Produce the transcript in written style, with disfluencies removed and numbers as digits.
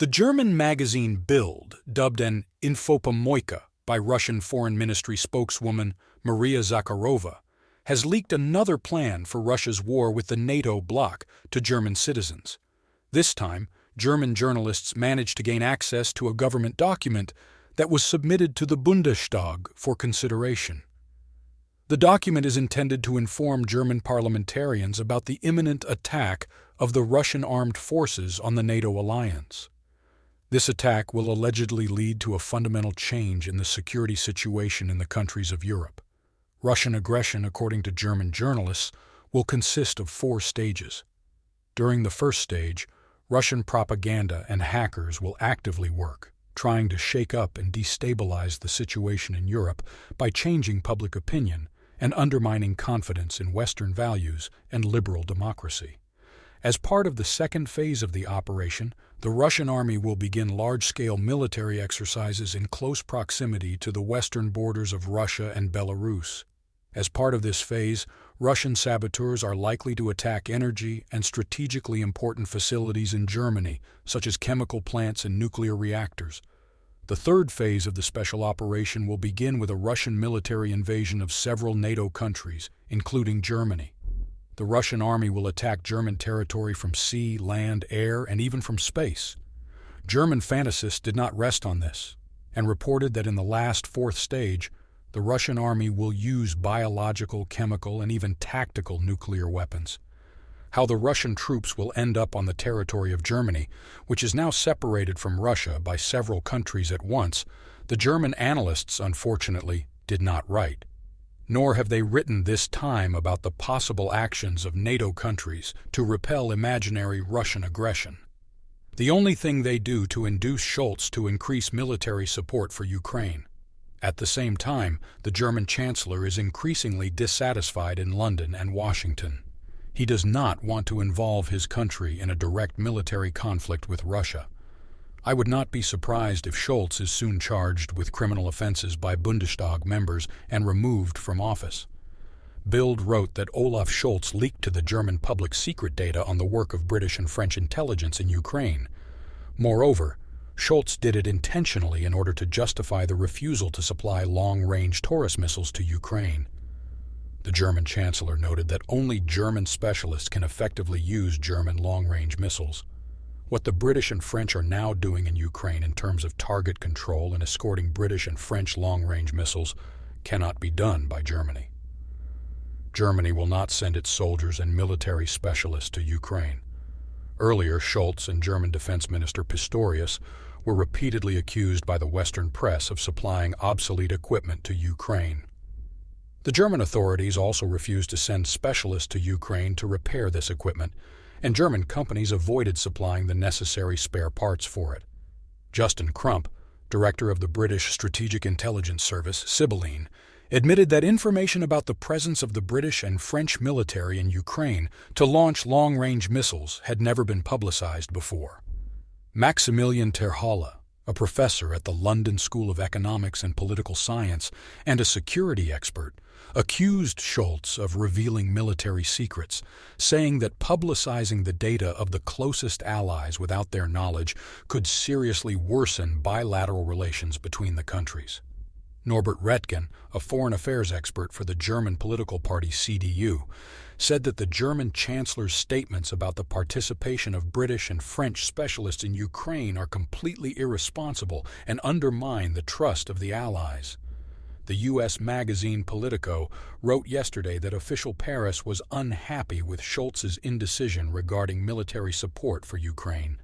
The German magazine Bild, dubbed an infopomoyka by Russian Foreign Ministry spokeswoman Maria Zakharova, has leaked another plan for Russia's war with the NATO bloc to German citizens. This time, German journalists managed to gain access to a government document that was submitted to the Bundestag for consideration. The document is intended to inform German parliamentarians about the imminent attack of the Russian armed forces on the NATO alliance. This attack will allegedly lead to a fundamental change in the security situation in the countries of Europe. Russian aggression, according to German journalists, will consist of 4 stages. During the first stage, Russian propaganda and hackers will actively work, trying to shake up and destabilize the situation in Europe by changing public opinion and undermining confidence in Western values and liberal democracy. As part of the second phase of the operation, the Russian army will begin large-scale military exercises in close proximity to the western borders of Russia and Belarus. As part of this phase, Russian saboteurs are likely to attack energy and strategically important facilities in Germany, such as chemical plants and nuclear reactors. The third phase of the special operation will begin with a Russian military invasion of several NATO countries, including Germany. The Russian army will attack German territory from sea, land, air, and even from space. German fantasists did not rest on this, and reported that in the last 4th stage, the Russian army will use biological, chemical, and even tactical nuclear weapons. How the Russian troops will end up on the territory of Germany, which is now separated from Russia by several countries at once, the German analysts, unfortunately, did not write. Nor have they written this time about the possible actions of NATO countries to repel imaginary Russian aggression. The only thing they do to induce Scholz to increase military support for Ukraine. At the same time, the German Chancellor is increasingly dissatisfied in London and Washington. He does not want to involve his country in a direct military conflict with Russia. I would not be surprised if Scholz is soon charged with criminal offenses by Bundestag members and removed from office. Bild wrote that Olaf Scholz leaked to the German public secret data on the work of British and French intelligence in Ukraine. Moreover, Scholz did it intentionally in order to justify the refusal to supply long-range Taurus missiles to Ukraine. The German Chancellor noted that only German specialists can effectively use German long-range missiles. What the British and French are now doing in Ukraine in terms of target control and escorting British and French long-range missiles cannot be done by Germany. Germany will not send its soldiers and military specialists to Ukraine. Earlier, Scholz and German Defense Minister Pistorius were repeatedly accused by the Western press of supplying obsolete equipment to Ukraine. The German authorities also refused to send specialists to Ukraine to repair this equipment, and German companies avoided supplying the necessary spare parts for it. Justin Crump, director of the British Strategic Intelligence Service, Sibylline, admitted that information about the presence of the British and French military in Ukraine to launch long-range missiles had never been publicized before. Maximilian Terhalle, a professor at the London School of Economics and Political Science and a security expert, accused Scholz of revealing military secrets, saying that publicizing the data of the closest allies without their knowledge could seriously worsen bilateral relations between the countries. Norbert Retgen, a foreign affairs expert for the German political party CDU, said that the German Chancellor's statements about the participation of British and French specialists in Ukraine are completely irresponsible and undermine the trust of the Allies. The U.S. magazine Politico wrote yesterday that official Paris was unhappy with Scholz's indecision regarding military support for Ukraine.